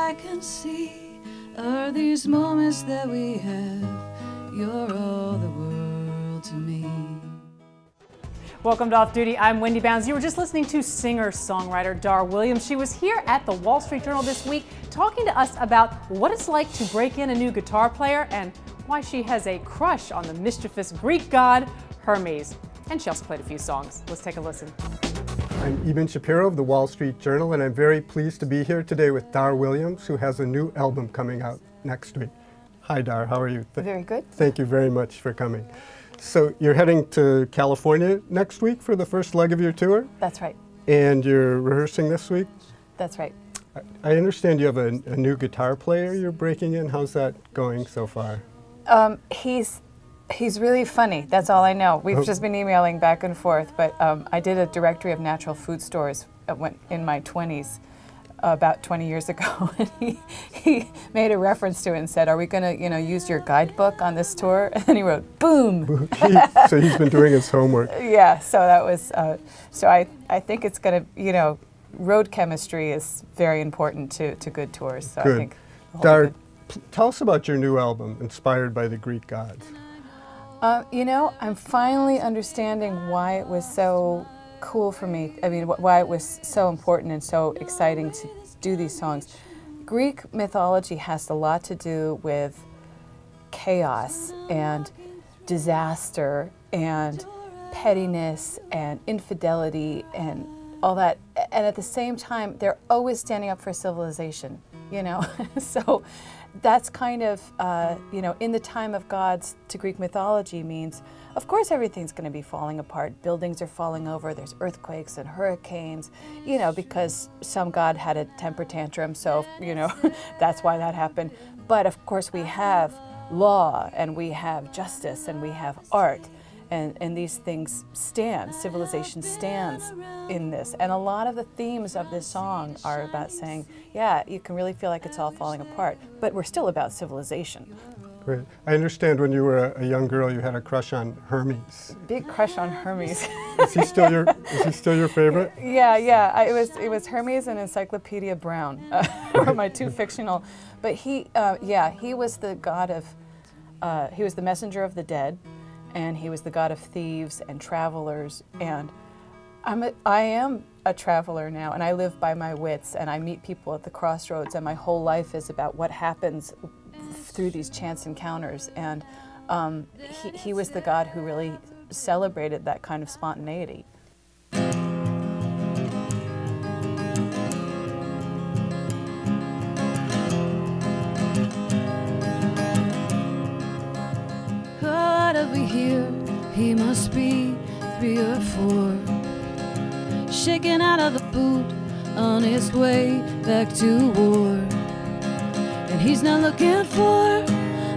I can see are these moments that we have. You're all the world to me. Welcome to Off Duty. I'm Wendy Bounds. You were just listening to singer-songwriter Dar Williams. She was here at the Wall Street Journal this week talking to us about what it's like to break in a new guitar player and why she has a crush on the mischievous Greek god Hermes. And she also played a few songs. Let's take a listen. I'm Eben Shapiro of the Wall Street Journal, and I'm very pleased to be here today with Dar Williams, who has a new album coming out next week. Hi, Dar. How are you? Very good. Thank you very much for coming. So you're heading to California next week for the first leg of your tour? That's right. And you're rehearsing this week? That's right. I understand you have a new guitar player you're breaking in. How's that going so far? He's really funny. That's all I know. We've just been emailing back and forth, but I did a directory of natural food stores in my 20s about 20 years ago, and he made a reference to it and said, "Are we going to, use your guidebook on this tour?" And he wrote, "Boom." So he's been doing his homework. Yeah. So that was. So I think it's going to, road chemistry is very important to good tours. So Good. I think. Dar, tell us about your new album, inspired by the Greek gods. I'm finally understanding why it was so cool for me. I mean, why it was so important and so exciting to do these songs. Greek mythology has a lot to do with chaos and disaster and pettiness and infidelity and all that. And at the same time, they're always standing up for civilization, So that's kind of, in the time of gods to Greek mythology means, of course everything's going to be falling apart. Buildings are falling over, there's earthquakes and hurricanes, because some god had a temper tantrum, so, that's why that happened. But of course we have law, and we have justice, and we have art. And these things stand, civilization stands in this. And a lot of the themes of this song are about saying, yeah, you can really feel like it's all falling apart, but we're still about civilization. Great. I understand when you were a young girl you had a crush on Hermes. Big crush on Hermes. Is he still your favorite? Yeah. It was Hermes and Encyclopedia Brown were my two fictional. But he was the god of, he was the messenger of the dead. And he was the god of thieves and travelers, and I am a traveler now, and I live by my wits, and I meet people at the crossroads, and my whole life is about what happens through these chance encounters, and he was the god who really celebrated that kind of spontaneity. We hear he must be 3 or 4, shaken out of the boot on his way back to war. And he's not looking for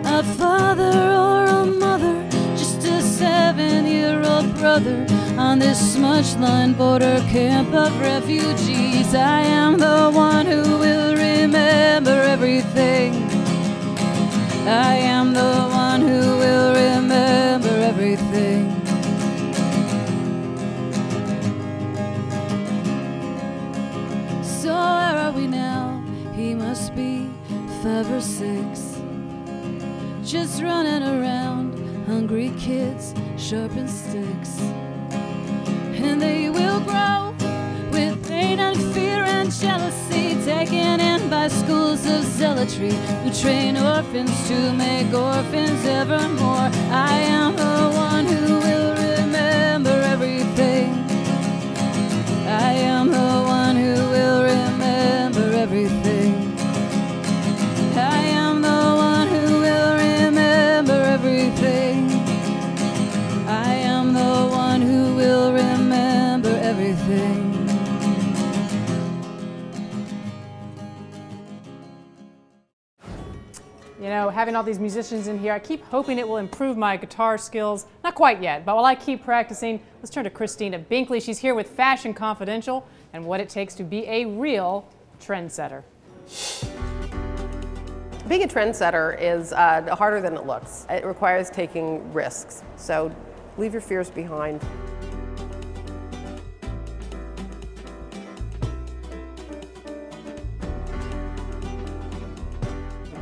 a father or a mother, just a 7-year-old brother on this smudge-lined border camp of refugees. I am the one who will remember everything. I am the one who will remember everything. So where are we now? He must be 5 or 6, just running around, hungry kids, sharpen sticks. And they will grow with pain and fear and jealousy, taken in by schools of zealotry who train orphans to make orphans evermore. I am the one who will remember everything. I am the one who will remember everything. I am the one who will remember everything. I am the one who will remember everything. Having all these musicians in here, I keep hoping it will improve my guitar skills. Not quite yet, but while I keep practicing, let's turn to Christina Binkley. She's here with Fashion Confidential and what it takes to be a real trendsetter. Being a trendsetter is harder than it looks. It requires taking risks, so leave your fears behind.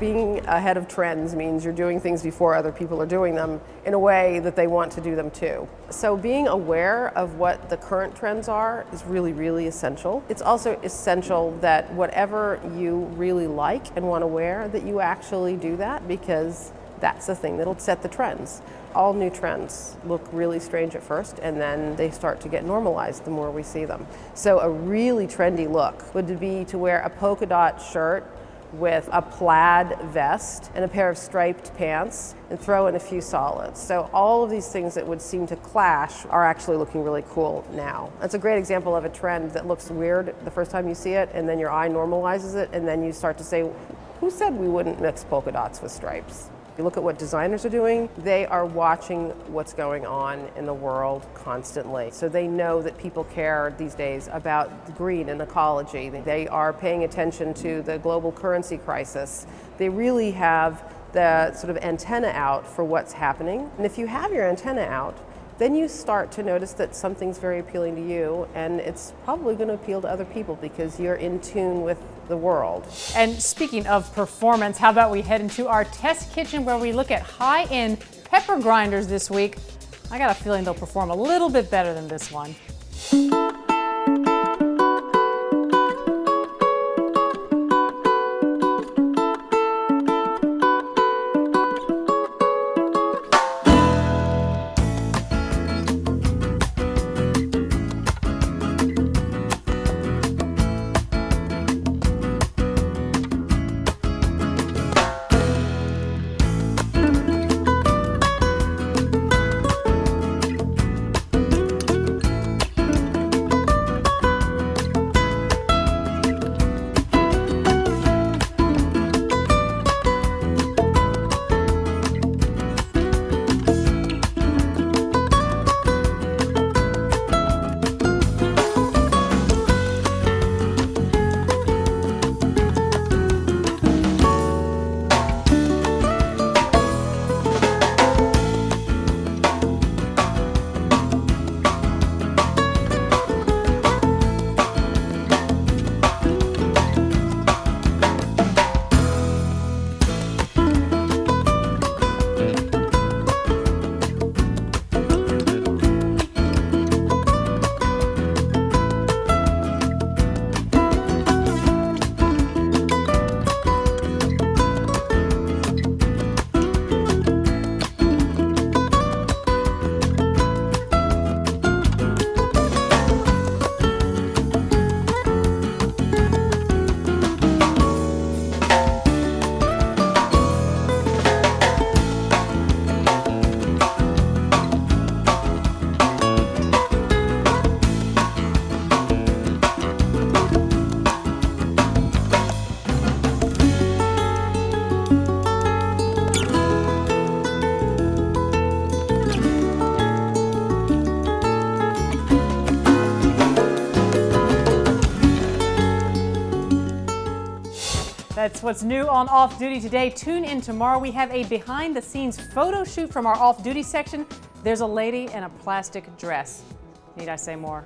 being ahead of trends means you're doing things before other people are doing them in a way that they want to do them too. So being aware of what the current trends are is really, really essential. It's also essential that whatever you really like and want to wear, that you actually do that, because that's the thing that'll set the trends. All new trends look really strange at first, and then they start to get normalized the more we see them. So a really trendy look would be to wear a polka dot shirt with a plaid vest and a pair of striped pants and throw in a few solids. So all of these things that would seem to clash are actually looking really cool now. That's a great example of a trend that looks weird the first time you see it, and then your eye normalizes it, and then you start to say, who said we wouldn't mix polka dots with stripes? You look at what designers are doing, they are watching what's going on in the world constantly. So they know that people care these days about green and ecology. They are paying attention to the global currency crisis. They really have the sort of antenna out for what's happening. And if you have your antenna out, then you start to notice that something's very appealing to you, and it's probably going to appeal to other people because you're in tune with the world. And speaking of performance, how about we head into our test kitchen where we look at high-end pepper grinders this week. I got a feeling they'll perform a little bit better than this one. That's what's new on Off Duty today. Tune in tomorrow. We have a behind-the-scenes photo shoot from our Off Duty section. There's a lady in a plastic dress. Need I say more?